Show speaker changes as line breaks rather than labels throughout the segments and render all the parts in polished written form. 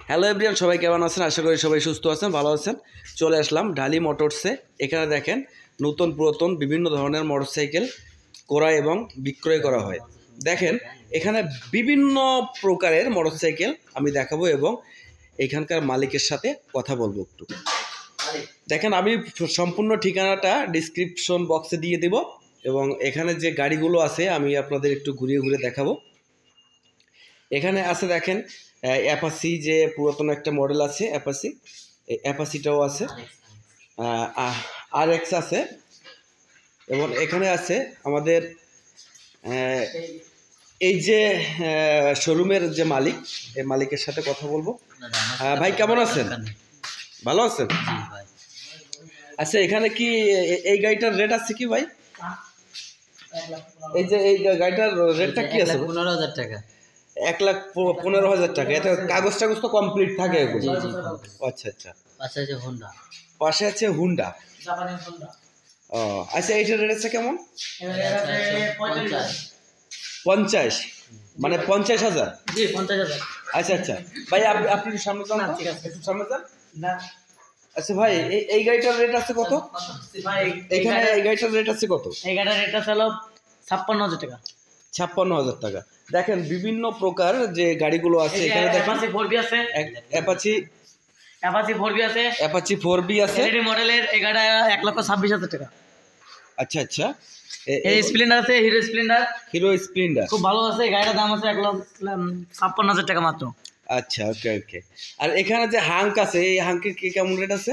Hello everyone, সবাই কেমন আছেন? আশা করি সবাই সুস্থ আছেন, ভালো আছেন। চলে আসলাম ঢালি মোটরসে। এখানে দেখেন নতুন পুরাতন বিভিন্ন ধরনের মোটরসাইকেল ক্রয় এবং বিক্রয় করা হয়। দেখেন এখানে বিভিন্ন প্রকারের মোটরসাইকেল আমি দেখাবো এবং এখানকার মালিকের সাথে কথা বলবো একটু। দেখেন আমি সম্পূর্ণ ঠিকানাটা ডিসক্রিপশন বক্সে দিয়ে দেব এবং এখানে যে গাড়িগুলো আছে আমি আপনাদের একটু ঘুরিয়ে ঘুরে দেখাবো। এখানে আছে দেখেন অ্যাপাসি, যে পুরাতন একটা মডেল আছে অ্যাপাসি, এই অ্যাপাসিটাও আছে, RX আছে এবং এখানে আছে আমাদের এই যে শোরুমের যে মালিক, এই মালিকের সাথে কথা বলবো। ভাই কেমন আছেন? ভালো আছেন? আচ্ছা, এখানে কি এই গাড়িটার রেট আছে কি ভাই? এই যে এই গাড়িটার রেটটা কি আছে?
15,000 টাকা।
1,15,000 টাকা। এটা কাগজ টাগজ তো কমপ্লিট থাকে এগুলো? আচ্ছা আচ্ছা।
পাশে আছে হোন্ডা।
পাশে আছে হুন্ডা,
জাপানি হোন্ডা।
ও আচ্ছা, এইটার রেট আছে কেমন?
50।
মানে 50,000?
জি 50,000।
আচ্ছা আচ্ছা ভাই, আপনি সামনে যান, ঠিক আছে একটু সামনে যান না। আচ্ছা ভাই, এই গাড়িটার রেট আছে কত? এখানে এই গাড়িটার রেট আছে কত?
এই গাড়ির রেট আছে 56,000 টাকা।
56,000 টাকা। দেখেন বিভিন্ন প্রকার যে গাড়িগুলো আছে এখানে দেখেন।
অ্যাপাচি 4B আছে,
অ্যাপাচি
4B আছে,
অ্যাপাচি 4B আছে।
এলইডি মডেলের এই গাড়িটা 1,26,000 টাকা।
আচ্ছা আচ্ছা।
এই স্প্লেন্ডার আছে, হিরো স্প্লেন্ডার।
হিরো স্প্লেন্ডার
খুব ভালো আছে, গাড়িটার দাম আছে 1,56,000 টাকা মাত্র।
আচ্ছা, ওকে ওকে। আর এখানে যে হাঙ্ক আছে, এই হাঙ্কের কি কেমন রেট আছে?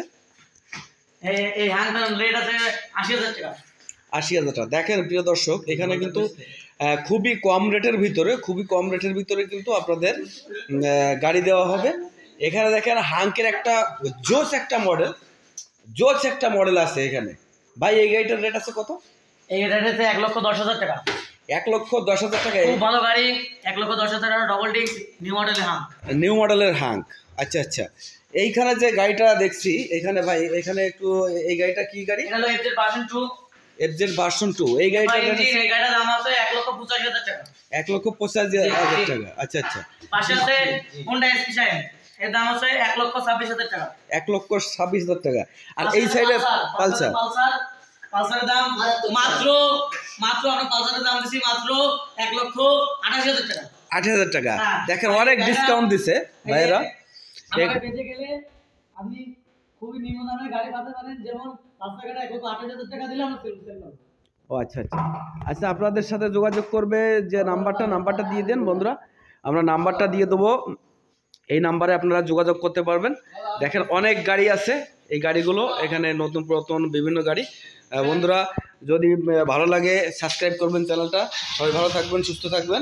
এই হ্যান্ডটার রেট আছে 80,000 টাকা।
80,000 টাকা। দেখেন প্রিয় দর্শক, এখানে কিন্তু খুবই কম রেটের ভিতরে কিন্তু আপনাদের গাড়ি দেওয়া হবে। এখানে দেখেন হাঙ্কের একটা জোস একটা মডেল আছে এখানে। ভাই এই গাড়িটার রেট আছে কত?
এই রেট আছে 1,10,000 টাকা।
1,10,000 টাকা।
খুব ভালো গাড়ি, 1,10,000 টাকা, ডবল ডিস্ক, নিউ মডেলের হাঙ্ক।
আচ্ছা আচ্ছা। এইখানে যে গাড়িটা দেখছি এখানে, ভাই এখানে একটু, এই গাড়িটা কি গাড়ি?
এটা হলো
FZ ভার্সন 2। এই গাড়িটার
দাম আছে 1,85,000 টাকা।
1,85,000 টাকা। আচ্ছা আচ্ছা।
পাশে আছে হোন্ডা এসপি শাইন, এর দাম আছে 1,26,000 টাকা।
1,26,000 টাকা। আর এই সাইডে
পালসারের দাম মাত্র আমরা পালসারের দাম দিছি মাত্র 1,28,000 টাকা।
8,000 টাকা। দেখেন অনেক ডিসকাউন্ট দিছে ভাইরা।
আমাকে বেঁচে গেলে আপনি খুবই নিম্ন দামে গাড়ি পাতে পারেন, যেমন পালসার গাড়ি 1,28,000 টাকা দিলে আমরা সেল করব।
ও আচ্ছা আচ্ছা। আচ্ছা, আপনাদের সাথে যোগাযোগ করবে যে নাম্বারটা দিয়ে দেন বন্ধুরা। আমরা নাম্বারটা দিয়ে দেবো, এই নাম্বারে আপনারা যোগাযোগ করতে পারবেন। দেখেন অনেক গাড়ি আছে, এই গাড়িগুলো এখানে নতুন পুরাতন বিভিন্ন গাড়ি। বন্ধুরা যদি ভালো লাগে সাবস্ক্রাইব করবেন চ্যানেলটা। সবাই ভালো থাকবেন, সুস্থ থাকবেন।